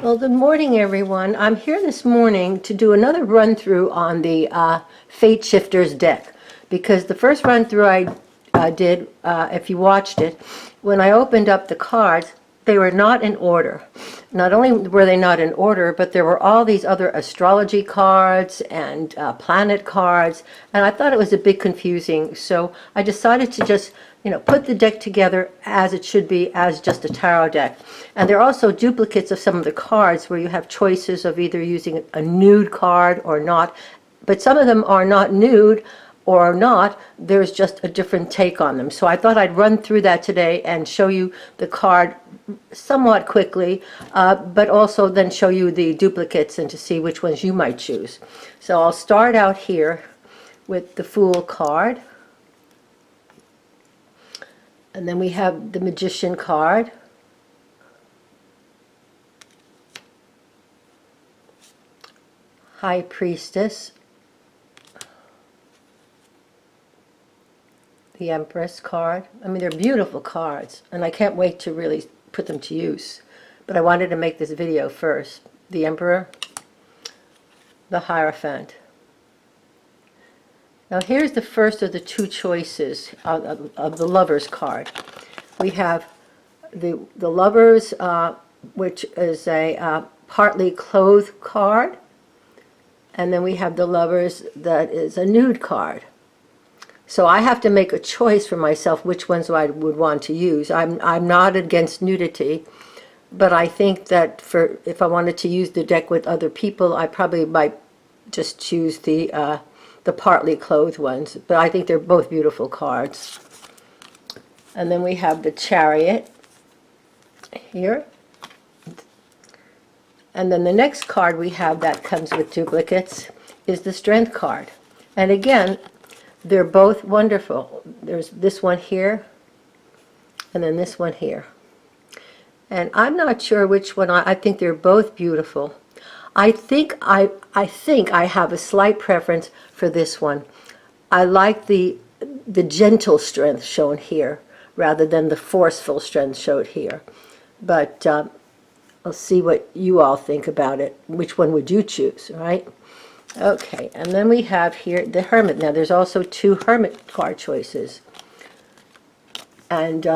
Well, good morning, everyone. I'm here this morning to do another run-through on the Fate Shifters deck, because the first run-through I did, if you watched it, when I opened up the cards, they were not in order. Not only were they not in order, but there were all these other astrology cards and planet cards, and I thought it was a bit confusing, so I decided to just put the deck together as it should be, as just a tarot deck. And there are also duplicates of some of the cards where you have choices of either using a nude card or not. But some of them are not nude or not. There's just a different take on them. So I thought I'd run through that today and show you the card somewhat quickly, but also then show you the duplicates and to see which ones you might choose. So I'll start out here with the Fool card. And then we have the Magician card. High Priestess. The Empress card. I mean, they're beautiful cards, and I can't wait to really put them to use. But I wanted to make this video first. The Emperor. The Hierophant. Now here's the first of the two choices of the Lovers card. We have the Lovers, which is a partly clothed card, and then we have the Lovers that is a nude card. So I have to make a choice for myself which ones I would want to use. I'm not against nudity, but I think that if I wanted to use the deck with other people, I probably might just choose the partly clothed ones, but I think they're both beautiful cards. And then we have the Chariot here. And then the next card we have that comes with duplicates is the Strength card. And again, they're both wonderful. There's this one here, and then this one here. And I'm not sure which one. I think they're both beautiful. I think I have a slight preference for this one. I like the gentle strength shown here rather than the forceful strength showed here. But I'll see what you all think about it. Which one would you choose, right? Okay, and then we have here the Hermit. Now there's also two Hermit card choices. And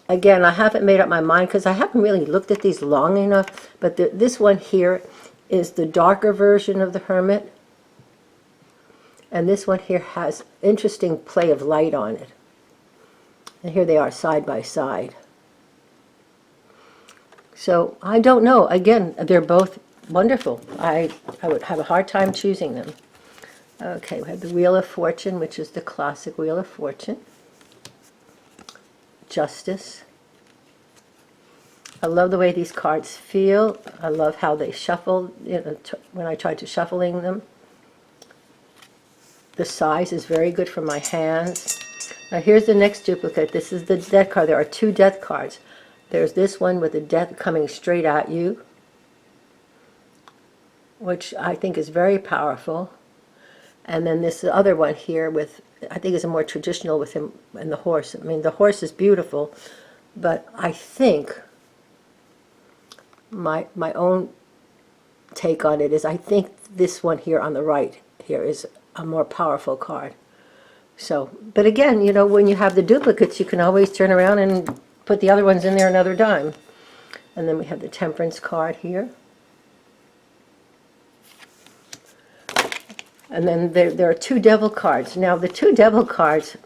again, I haven't made up my mind because I haven't really looked at these long enough, but this one here is the darker version of the Hermit, and this one here has interesting play of light on it. And here they are side by side. So I don't know. Again, they're both wonderful. I would have a hard time choosing them. Okay, we have the Wheel of Fortune, which is the classic Wheel of Fortune. Justice. I love the way these cards feel. I love how they shuffle, when I try to shuffling them. The size is very good for my hands. Now here's the next duplicate. This is the Death card. There are two Death cards. There's this one with the Death coming straight at you, which I think is very powerful. And then this other one here with, I think is a more traditional with him and the horse. I mean, the horse is beautiful, but I think my own take on it is I think this one here on the right here is a more powerful card. So, but again, when you have the duplicates, you can always turn around and put the other ones in there another dime. And then we have the Temperance card here. And then there are two Devil cards. Now the two Devil cards,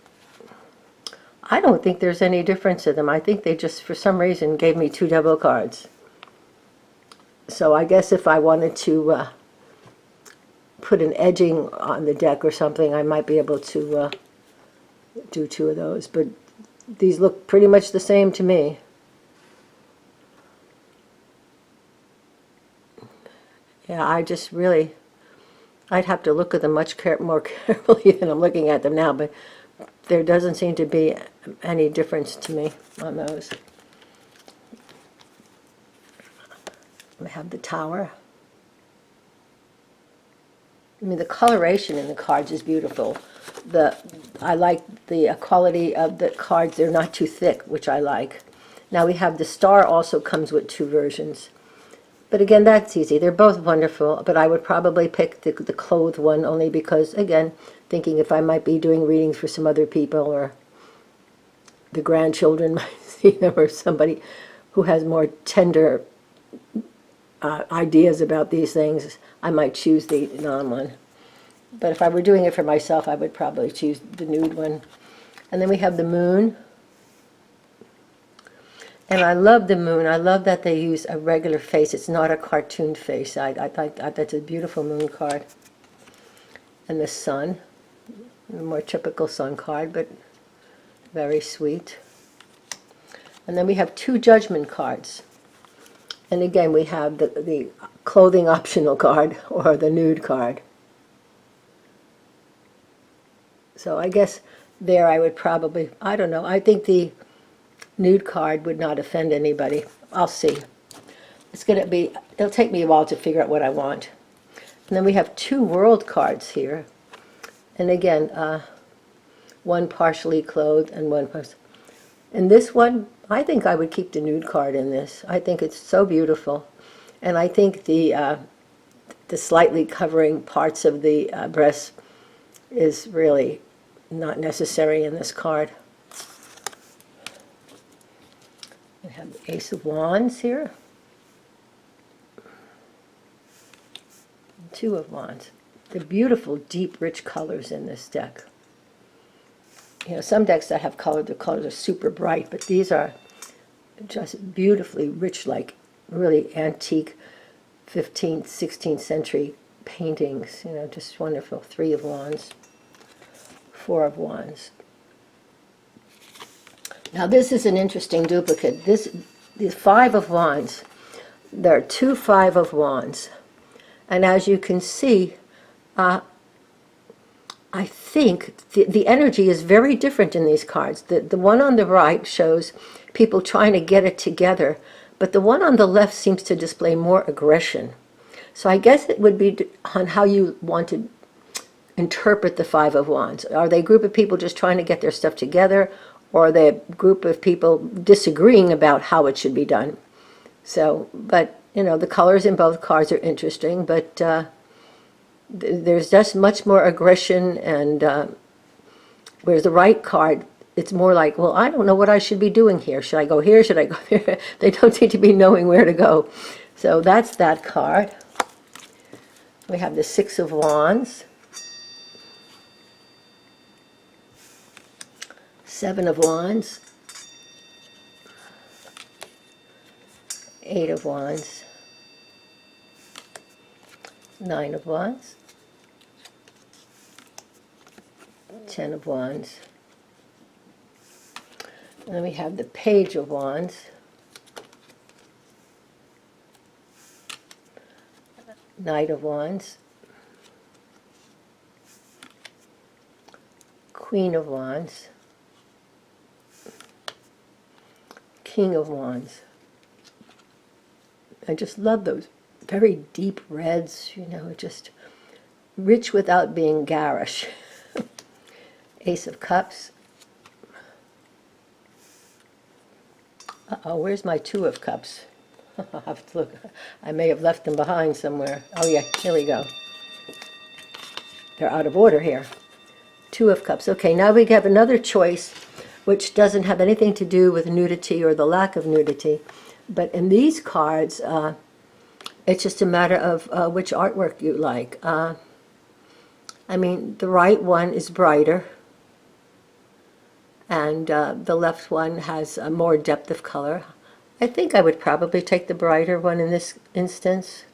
I don't think there's any difference in them. I think they just, for some reason, gave me two Devil cards. So I guess if I wanted to put an edging on the deck or something, I might be able to do two of those. But these look pretty much the same to me. Yeah, I'd have to look at them much more carefully than I'm looking at them now, but there doesn't seem to be any difference to me on those. We have the Tower. I mean, the coloration in the cards is beautiful. I like the quality of the cards. They're not too thick, which I like. Now we have the Star also comes with two versions. But again, that's easy. They're both wonderful, but I would probably pick the clothed one only because, again, thinking if I might be doing readings for some other people, or the grandchildren might see them, or somebody who has more tender ideas about these things, I might choose the non one. But if I were doing it for myself, I would probably choose the nude one. And then we have the moon. And I love the moon. I love that they use a regular face. It's not a cartoon face. I that's a beautiful moon card. And the sun, a more typical sun card, but very sweet. And then we have two judgment cards. And again, we have the clothing optional card or the nude card. So I guess there I would probably, I don't know, I think the nude card would not offend anybody. I'll see. It's going to be, it'll take me a while to figure out what I want. And then we have two world cards here. And again, one partially clothed and one partially. And this one, I think I would keep the nude card in this. I think it's so beautiful. And I think the slightly covering parts of the breast is really not necessary in this card. We have the Ace of Wands here. Two of Wands. The beautiful, deep, rich colors in this deck. You know, some decks that have color, the colors are super bright, but these are just beautifully rich, like really antique 15th, 16th century paintings. You know, just wonderful. Three of Wands, Four of Wands. Now this is an interesting duplicate. This Five of Wands. There are two Five of Wands. And as you can see, I think the energy is very different in these cards. The one on the right shows people trying to get it together, but the one on the left seems to display more aggression. So I guess it would be on how you want to interpret the Five of Wands. Are they a group of people just trying to get their stuff together, or are they a group of people disagreeing about how it should be done? So, but, you know, the colors in both cards are interesting, but there's just much more aggression, and whereas the right card, it's more like, well, I don't know what I should be doing here. Should I go here? Should I go there? They don't seem to be knowing where to go. So that's that card. We have the Six of Wands. Seven of Wands. Eight of Wands. Nine of Wands. Ten of Wands. And then we have the Page of Wands. Knight of Wands. Queen of Wands. King of Wands. I just love those very deep reds, you know, just rich without being garish. Ace of Cups. Uh-oh, where's my Two of Cups? I'll have to look. I may have left them behind somewhere. Oh yeah, here we go. They're out of order here. Two of Cups. Okay, now we have another choice which doesn't have anything to do with nudity or the lack of nudity. But in these cards, it's just a matter of which artwork you like. I mean, the right one is brighter, and the left one has a more depth of color. I think I would probably take the brighter one in this instance,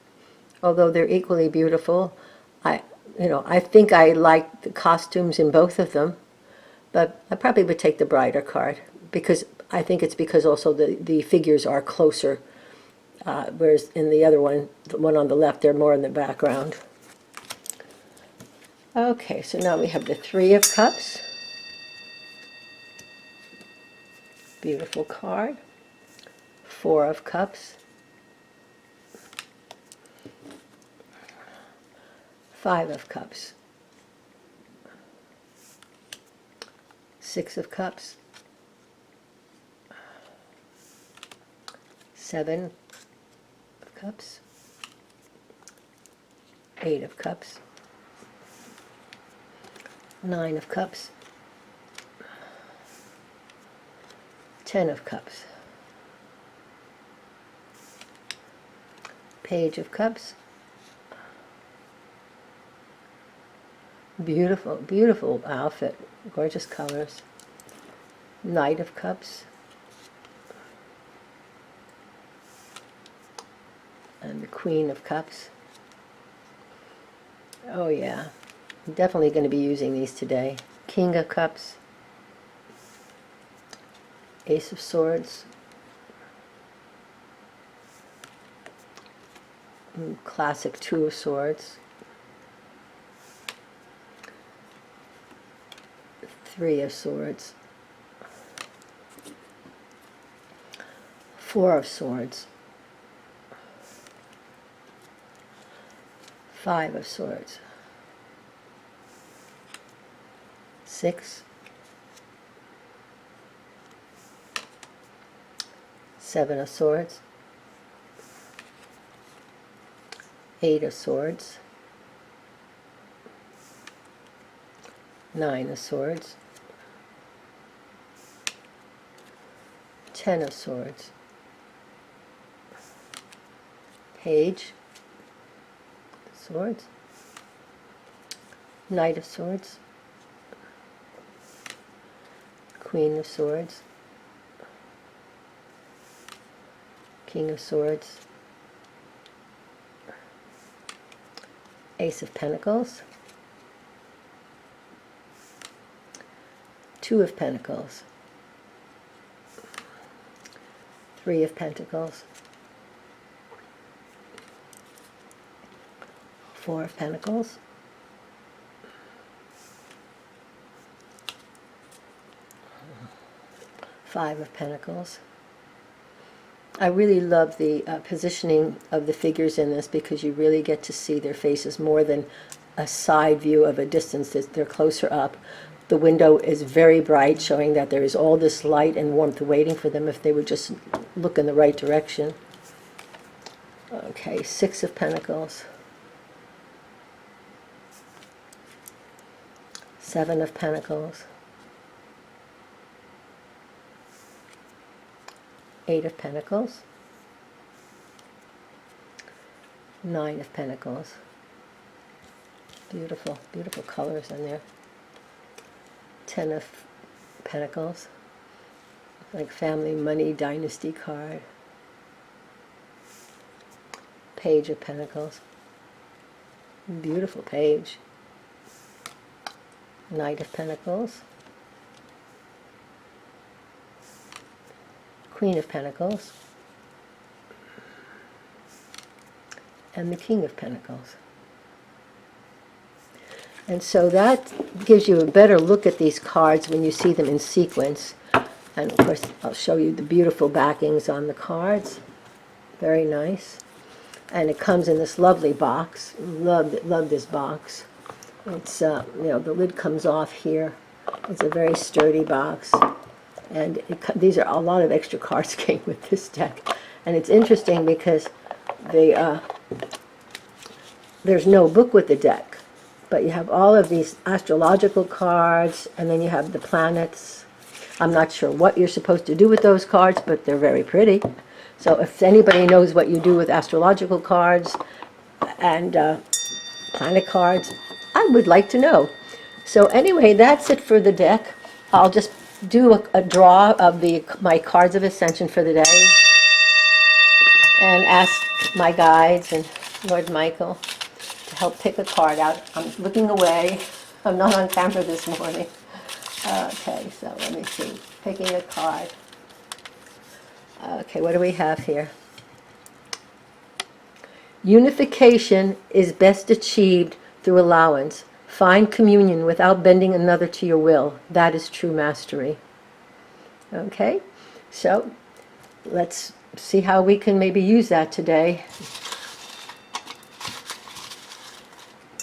although they're equally beautiful. I think I like the costumes in both of them, but I probably would take the brighter card, because I think it's because also the figures are closer, whereas in the other one, the one on the left, they're more in the background. Okay, so now we have the Three of Cups. Beautiful card. Four of Cups. Five of Cups. Six of Cups. Seven of Cups. Eight of Cups, Nine of Cups, Ten of Cups, Page of Cups. Beautiful, beautiful outfit, gorgeous colors. Knight of Cups, and the Queen of Cups. Oh yeah, I'm definitely going to be using these today. King of Cups, Ace of Swords, classic Two of Swords, Three of Swords, Four of Swords, Five of Swords, Six, Seven of Swords, Eight of Swords, Nine of Swords, Ten of Swords, Page of Swords, Knight of Swords, Queen of Swords, King of Swords, Ace of Pentacles, Two of Pentacles, Three of Pentacles, Four of Pentacles, Five of Pentacles. I really love the positioning of the figures in this, because you really get to see their faces more than a side view of a distance. They're closer up. The window is very bright, showing that there is all this light and warmth waiting for them if they would just look in the right direction. Okay, Six of Pentacles, Seven of Pentacles, Eight of Pentacles, Nine of Pentacles. Beautiful, beautiful colors in there. Ten of Pentacles, like family, money, dynasty card. Page of Pentacles, beautiful page. Knight of Pentacles, Queen of Pentacles, and the King of Pentacles. And so that gives you a better look at these cards when you see them in sequence. And of course, I'll show you the beautiful backings on the cards. Very nice. And it comes in this lovely box. Love this box. It's you know, the lid comes off here. It's a very sturdy box. And these are a lot of extra cards came with this deck. And it's interesting because there's no book with the deck. But you have all of these astrological cards, and then you have the planets. I'm not sure what you're supposed to do with those cards, but they're very pretty. So if anybody knows what you do with astrological cards and planet cards, I would like to know. So anyway, that's it for the deck. I'll just do a draw of my cards of Ascension for the day, and ask my guides and Lord Michael to help pick a card out. I'm looking away. I'm not on camera this morning. Okay, so let me see. Picking a card. Okay, what do we have here? Unification is best achieved through allowance. Find communion without bending another to your will. That is true mastery. Okay, so let's see how we can maybe use that today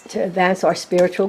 to advance our spiritual